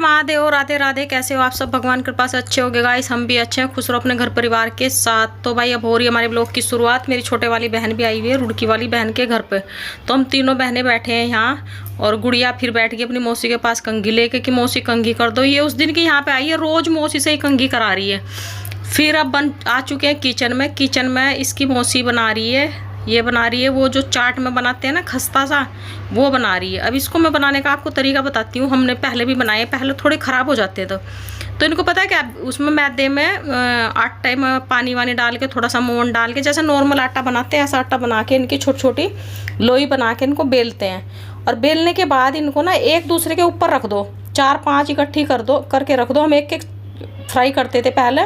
महादेव, राधे राधे। कैसे हो आप सब? भगवान कृपा से अच्छे होगे गाइस। हम भी अच्छे हैं, खुश रहो अपने घर परिवार के साथ। तो भाई अब हो रही है हमारे ब्लॉग की शुरुआत। मेरी छोटे वाली बहन भी आई हुई है रुड़की वाली बहन के घर पे। तो हम तीनों बहनें बैठे हैं यहाँ, और गुड़िया फिर बैठ गई अपनी मौसी के पास कंघी लेके कि मौसी कंघी कर दो। ये उस दिन की यहाँ पे आई है, रोज मौसी से ही कंघी करा रही है। फिर अब आ चुके हैं किचन में। किचन में इसकी मौसी बना रही है, ये बना रही है वो जो चाट में बनाते हैं ना खस्ता सा, वो बना रही है। अब इसको मैं बनाने का आपको तरीका बताती हूँ। हमने पहले भी बनाए, पहले थोड़े ख़राब हो जाते तो इनको पता है क्या, उसमें मैदे में आटे में पानी वानी डाल के, थोड़ा सा मोन डाल के, जैसे नॉर्मल आटा बनाते हैं ऐसा आटा बना के इनकी छोटी छोटी लोई बना के इनको बेलते हैं। और बेलने के बाद इनको ना एक दूसरे के ऊपर रख दो, 4-5 इकट्ठी करके रख दो। हम एक एक फ्राई करते थे पहले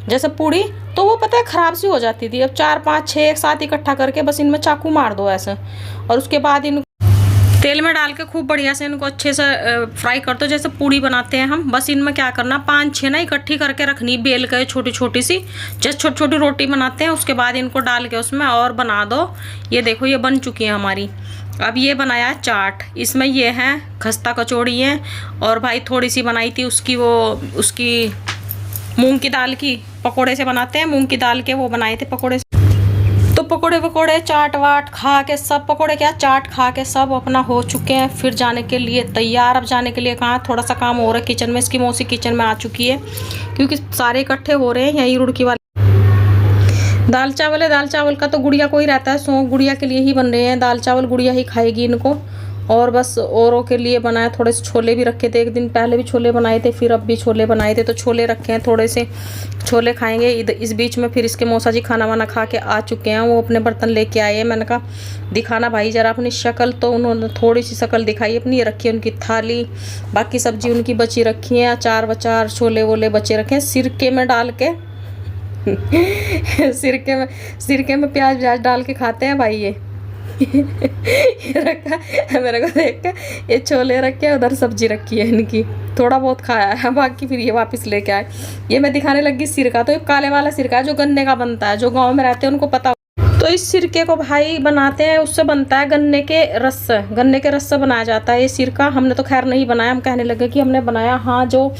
जैसे पूड़ी, तो वो पता है ख़राब सी हो जाती थी। अब 4-5-6 एक साथ इकट्ठा करके बस इनमें चाकू मार दो ऐसे, और उसके बाद इनको तेल में डाल के खूब बढ़िया से इनको अच्छे से फ्राई कर दो जैसे पूड़ी बनाते हैं हम। बस इनमें क्या करना, 5-6 ना इकट्ठी करके रखनी बेल के, छोटी छोटी सी, जैसे छोटी छोटी रोटी बनाते हैं। उसके बाद इनको डाल के उसमें और बना दो। ये देखो ये बन चुकी है हमारी। अब ये बनाया चाट, इसमें ये है खस्ता कचौड़ी है, और भाई थोड़ी सी बनाई थी उसकी मूंग की दाल की पकोड़े से बनाते हैं, मूंग की दाल के वो बनाए थे पकोड़े। तो पकोड़े चाट वाट खा के सब, पकोड़े क्या चाट खा के सब अपना हो चुके हैं। फिर जाने के लिए तैयार। अब जाने के लिए कहाँ, थोड़ा सा काम हो रहा है किचन में। इसकी मौसी किचन में आ चुकी है क्योंकि सारे इकट्ठे हो रहे हैं यही रुड़की वाले। दाल चावल है, दाल चावल का तो गुड़िया को ही रहता है, सो गुड़िया के लिए ही बन रहे हैं दाल चावल, गुड़िया ही खाएगी इनको। और बस औरों के लिए बनाया। थोड़े से छोले भी रखे थे, एक दिन पहले भी छोले बनाए थे, फिर अब भी छोले बनाए थे, तो छोले रखे हैं, थोड़े से छोले खाएंगे। इस बीच में फिर इसके मौसा जी खाना वाना खा के आ चुके हैं। वो अपने बर्तन लेके आए हैं। मैंने कहा दिखाना भाई ज़रा अपनी शक्ल, तो उन्होंने थोड़ी सी शक्ल दिखाई अपनी। रखी है उनकी थाली, बाकी सब्जी उनकी बची रखी है, अचार वचार छोले वोले बचे रखे हैं सिरके में डाल के सिरके में प्याज व्याज डाल के खाते हैं भाई ये। ये रखा मेरे को देख के, ये छोले रखे, उधर सब्जी रखी है इनकी, थोड़ा बहुत खाया है, बाकी फिर ये वापस लेके आए। ये मैं दिखाने लगी सिरका, तो ये काले वाला सिरका है जो गन्ने का बनता है, जो गांव में रहते हैं उनको पता। तो इस सिरके को भाई बनाते हैं, उससे बनता है गन्ने के रस से बनाया जाता है ये सिरका। हमने तो खैर नहीं बनाया, हम कहने लगे कि हमने बनाया। हाँ, जो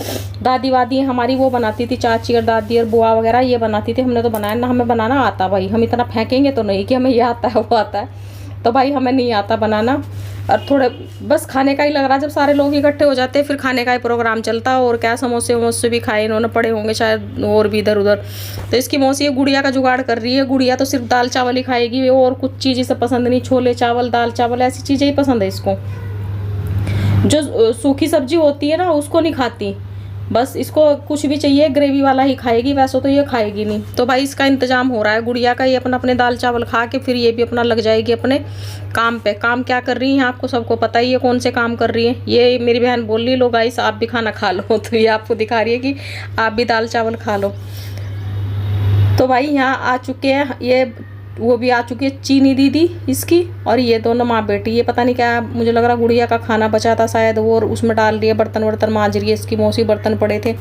दादी वादी हमारी वो बनाती थी, चाची और दादी और बुआ वगैरह ये बनाती थी, हमने तो बनाया ना। हमें बनाना आता भाई, हम इतना फेंकेंगे तो नहीं कि हमें ये आता है वो आता है, तो भाई हमें नहीं आता बनाना। और थोड़े बस खाने का ही लग रहा, जब सारे लोग इकट्ठे हो जाते हैं फिर खाने का ही प्रोग्राम चलता है। और क्या, समोसे वमोसे भी खाए इन्होंने, पड़े होंगे शायद और भी इधर उधर। तो इसकी मौसी ये गुड़िया का जुगाड़ कर रही है। गुड़िया तो सिर्फ दाल चावल ही खाएगी, और कुछ चीज़ इसे पसंद नहीं, छोले चावल दाल चावल ऐसी चीज़ें ही पसंद है इसको। जो सूखी सब्जी होती है ना उसको नहीं खाती, बस इसको कुछ भी चाहिए ग्रेवी वाला ही खाएगी, वैसे तो ये खाएगी नहीं। तो भाई इसका इंतजाम हो रहा है। गुड़िया का ये अपने दाल चावल खा के फिर ये भी अपना लग जाएगी अपने काम पे। काम क्या कर रही है आपको सबको पता ही है, कौन से काम कर रही है। ये मेरी बहन बोल रही, लो गाइस आप भी खाना खा लो, तो ये आपको दिखा रही है कि आप भी दाल चावल खा लो। तो भाई यहाँ आ चुके हैं, ये वो भी आ चुकी है चीनी दीदी इसकी, और ये दोनों माँ बेटी। ये पता नहीं क्या, मुझे लग रहा गुड़िया का खाना बचा था शायद वो, और उसमें डाल रही है। बर्तन वर्तन मांज रही है इसकी मौसी, बर्तन पड़े थे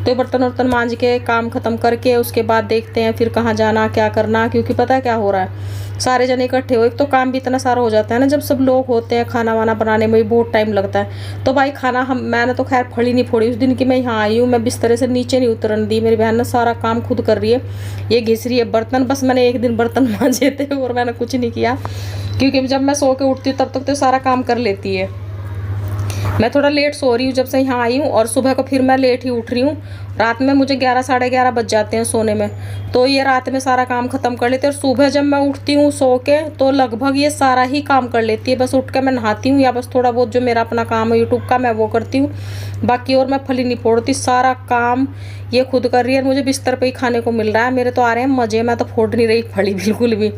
तो बर्तन वर्तन मांज के काम ख़त्म करके उसके बाद देखते हैं फिर कहाँ जाना क्या करना। क्योंकि पता है क्या हो रहा है, सारे जने इकट्ठे हो, एक तो काम भी इतना सारा हो जाता है ना, जब सब लोग होते हैं खाना वाना बनाने में भी बहुत टाइम लगता है। तो भाई खाना मैंने तो खैर फड़ी नहीं फोड़ी उस दिन की मैं यहाँ आई हूँ, मैं बिस्तर से नीचे नहीं उतरन दी। मेरी बहन ने सारा काम खुद कर रही है, ये घिस रही है बर्तन। बस मैंने एक दिन बर्तन मांजे थे और मैंने कुछ नहीं किया, क्योंकि जब मैं सो के उठती हूँ तब तक तो सारा काम कर लेती है। मैं थोड़ा लेट सो रही हूँ जब से यहाँ आई हूँ, और सुबह को फिर मैं लेट ही उठ रही हूँ। रात में मुझे 11-11:30 बज जाते हैं सोने में, तो ये रात में सारा काम ख़त्म कर लेती है। और सुबह जब मैं उठती हूँ सो के तो लगभग ये सारा ही काम कर लेती है। बस उठ के मैं नहाती हूँ, या बस थोड़ा बहुत जो मेरा अपना काम है यूट्यूब का मैं वो करती हूँ, बाकी और मैं फली नहीं फोड़ती। सारा काम ये खुद कर रही है, मुझे बिस्तर पे ही खाने को मिल रहा है। मेरे तो आ रहे हैं मज़े, मैं तो फोड़ नहीं रही फली बिल्कुल भी।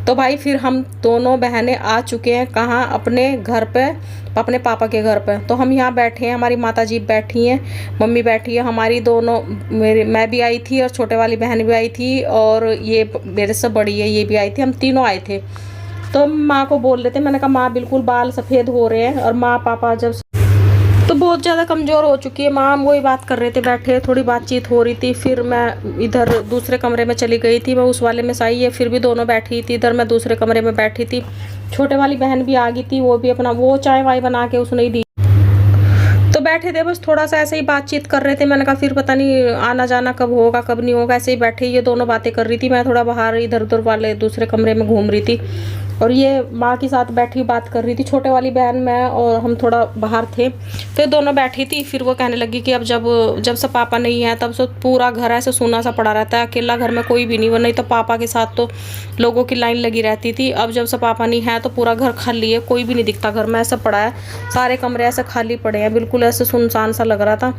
तो भाई फिर हम दोनों बहनें आ चुके हैं कहाँ, अपने घर पे, अपने पापा के घर पे। तो हम यहाँ बैठे हैं, हमारी माता जी बैठी हैं, मम्मी बैठी है हमारी, दोनों मैं भी आई थी और छोटे वाली बहन भी आई थी, और ये मेरे से बड़ी है ये भी आई थी, हम तीनों आए थे। तो माँ को बोल रहे थे, मैंने कहा माँ बिल्कुल बाल सफ़ेद हो रहे हैं, और माँ पापा जब तो बहुत ज़्यादा कमज़ोर हो चुकी है माँ। हम वही बात कर रहे थे बैठे, थोड़ी बातचीत हो रही थी। फिर मैं इधर दूसरे कमरे में चली गई थी, मैं उस वाले में सही है, फिर भी दोनों बैठी थी। इधर मैं दूसरे कमरे में बैठी थी, छोटे वाली बहन भी आ गई थी, वो भी अपना वो चाय वाय बना के उसने ही दी। तो बैठे थे बस थोड़ा सा ऐसे ही बातचीत कर रहे थे। मैंने कहा फिर पता नहीं आना जाना कब होगा कब नहीं होगा, ऐसे ही बैठे ये दोनों बातें कर रही थी। मैं थोड़ा बाहर इधर उधर वाले दूसरे कमरे में घूम रही थी और ये माँ के साथ बैठी बात कर रही थी। छोटे वाली बहन मैं और हम थोड़ा बाहर थे तो दोनों बैठी थी। फिर वो कहने लगी कि अब जब से पापा नहीं है तब से पूरा घर ऐसे सूना सा पड़ा रहता है, अकेला घर में कोई भी नहीं। वो नहीं तो पापा के साथ तो लोगों की लाइन लगी रहती थी, अब जब से पापा नहीं है तो पूरा घर खाली है, कोई भी नहीं दिखता घर में, ऐसा पड़ा है। सारे कमरे ऐसे खाली पड़े हैं, बिल्कुल ऐसे सुनसान सा लग रहा था।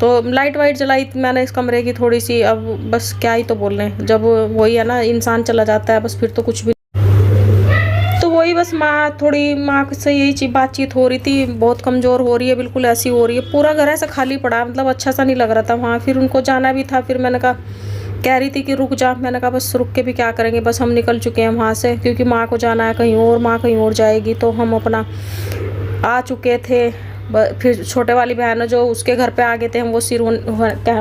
तो लाइट वाइट जलाई मैंने इस कमरे की थोड़ी सी। अब बस क्या ही तो बोल रहे हैं, जब वही है ना इंसान चला जाता है बस फिर तो कुछ भी। तो वही बस माँ से यही चीज बातचीत हो रही थी, बहुत कमज़ोर हो रही है, बिल्कुल ऐसी हो रही है। पूरा घर ऐसा खाली पड़ा है, मतलब अच्छा सा नहीं लग रहा था वहाँ। फिर उनको जाना भी था, फिर मैंने कहा कह रही थी कि रुक जा, मैंने कहा बस रुक के भी क्या करेंगे, बस हम निकल चुके हैं वहाँ से क्योंकि माँ को जाना है कहीं और, माँ कहीं और जाएगी। तो हम अपना आ चुके थे। फिर छोटे वाली बहन जो उसके घर पे आ गए थे हम, वो सिर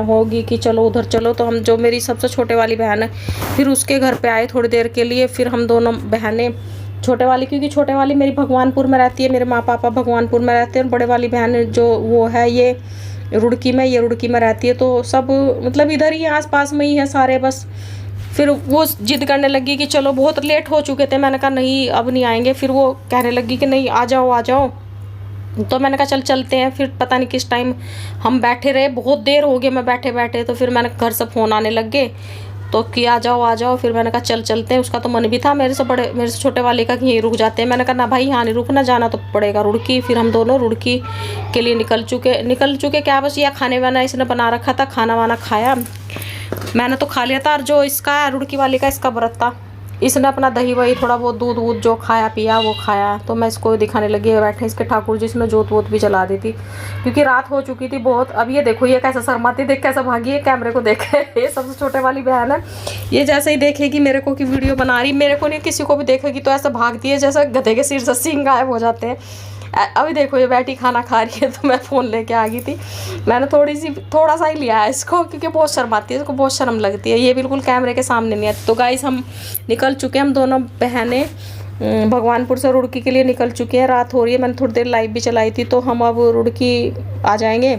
होगी कि चलो उधर चलो। तो हम जो मेरी सबसे छोटे वाली बहन है फिर उसके घर पे आए थोड़ी देर के लिए। फिर हम दोनों बहनें, छोटे वाली क्योंकि छोटे वाली मेरी भगवानपुर में रहती है, मेरे माँ पापा भगवानपुर में रहते हैं, और बड़े वाली बहन जो वो है ये रुड़की में, ये रुड़की में रहती है। तो सब मतलब इधर ही आस पास में ही है सारे बस। फिर वो जिद करने लगी कि चलो, बहुत लेट हो चुके थे। मैंने कहा नहीं अब नहीं आएंगे। फिर वो कहने लगी कि नहीं आ जाओ आ जाओ। तो मैंने कहा चल चलते हैं। फिर पता नहीं किस टाइम हम बैठे रहे, बहुत देर हो गई मैं बैठे बैठे। तो फिर मैंने घर से फ़ोन आने लग गए तो कि आ जाओ आ जाओ। फिर मैंने कहा चल चलते हैं। उसका तो मन भी था, मेरे से छोटे वाले का कि यहीं रुक जाते हैं। मैंने कहा ना भाई यहाँ नहीं रुकना, जाना तो पड़ेगा रुड़की। फिर हम दोनों रुड़की के लिए निकल चुके क्या बस यह खाने वाना इसने बना रखा था, खाना वाना खाया, मैंने तो खा लिया था। और जो इसका है रुड़की वाले का, इसका व्रत था, इसने अपना दही वही थोड़ा बहुत दूध वूध जो खाया पिया वो खाया। तो मैं इसको दिखाने लगी बैठे इसके ठाकुर जी, इसने जोत वोत भी जला दी थी क्योंकि रात हो चुकी थी बहुत। अब ये देखो ये कैसा शर्माती, देख कैसा भागी है कैमरे को देखे। ये सबसे छोटे वाली बहन है, ये जैसे ही देखेगी मेरे को कि वीडियो बना रही, मेरे को नहीं किसी को भी देखेगी तो ऐसा भागती है जैसे गधे के सिर से सींग गायब हो जाते हैं। अभी देखो ये बैठी खाना खा रही है तो मैं फ़ोन लेके आ गई थी। मैंने थोड़ा सा ही लिया है इसको क्योंकि बहुत शर्माती है, इसको बहुत शर्म लगती है, ये बिल्कुल कैमरे के सामने नहीं आती। तो गाइस हम निकल चुके हैं, हम दोनों बहनें भगवानपुर से रुड़की के लिए निकल चुके हैं। रात हो रही है, मैंने थोड़ी देर लाइव भी चलाई थी। तो हम अब रुड़की आ जाएंगे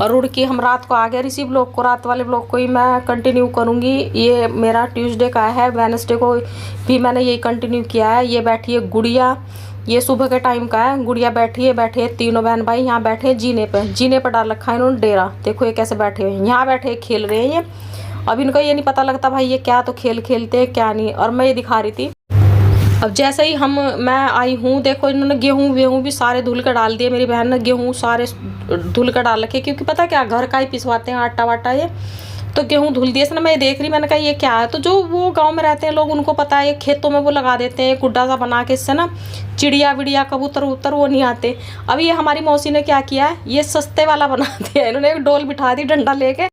और रुड़की हम रात को आ गए। इसी ब्लॉग को, रात वाले ब्लॉग को ही मैं कंटिन्यू करूँगी। ये मेरा ट्यूसडे का है, वेडनेसडे को भी मैंने यही कंटिन्यू किया है। ये बैठी है गुड़िया, ये सुबह के टाइम का है। गुड़िया बैठी है, बैठे तीनों बहन भाई यहाँ बैठे हैं जीने पर डाल रखा है इन्होंने डेरा। देखो ये कैसे बैठे हुए हैं, यहाँ बैठे खेल रहे हैं ये। अब इनको ये नहीं पता लगता भाई ये क्या तो खेल खेलते हैं क्या नहीं। और मैं ये दिखा रही थी अब जैसे ही मैं आई हूँ, देखो इन्होंने गेहूँ भी सारे धुल कर डाल दिए। मेरी बहन ने गेहूँ सारे धुल कर डाल रखे क्योंकि पता क्या घर का ही पिसवाते हैं आटा वाटा ये। तो गेहूँ धुल दिए इसने, मैं ये देख रही, मैंने कहा ये क्या है। तो जो वो गांव में रहते हैं लोग उनको पता है, खेतों में वो लगा देते हैं गुड्डा सा बना के, इससे ना चिड़िया विड़िया कबूतर उतर वो नहीं आते। अब ये हमारी मौसी ने क्या किया है, ये सस्ते वाला बना दिया इन्होंने, एक डोल बिठा दी डंडा लेके।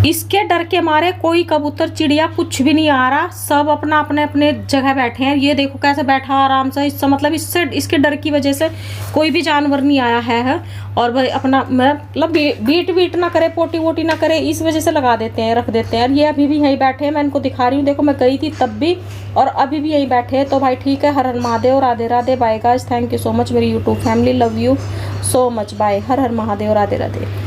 इसके डर के मारे कोई कबूतर चिड़िया कुछ भी नहीं आ रहा, सब अपना अपने अपने जगह बैठे हैं। ये देखो कैसे बैठा आराम से, इससे मतलब इसके डर की वजह से कोई भी जानवर नहीं आया है। और भाई अपना मतलब बीट ना करे, पोटी वोटी ना करे, इस वजह से लगा देते हैं, रख देते हैं। और ये अभी भी यहीं बैठे हैं, मैं इनको दिखा रही हूँ। देखो मैं गई थी तब भी और अभी भी यहीं बैठे हैं। तो भाई ठीक है, Har Har Mahadev, Radhe Radhe, bye guys, thank you so much मेरी YouTube family, love you so much, bye, Har Har Mahadev, Radhe Radhe.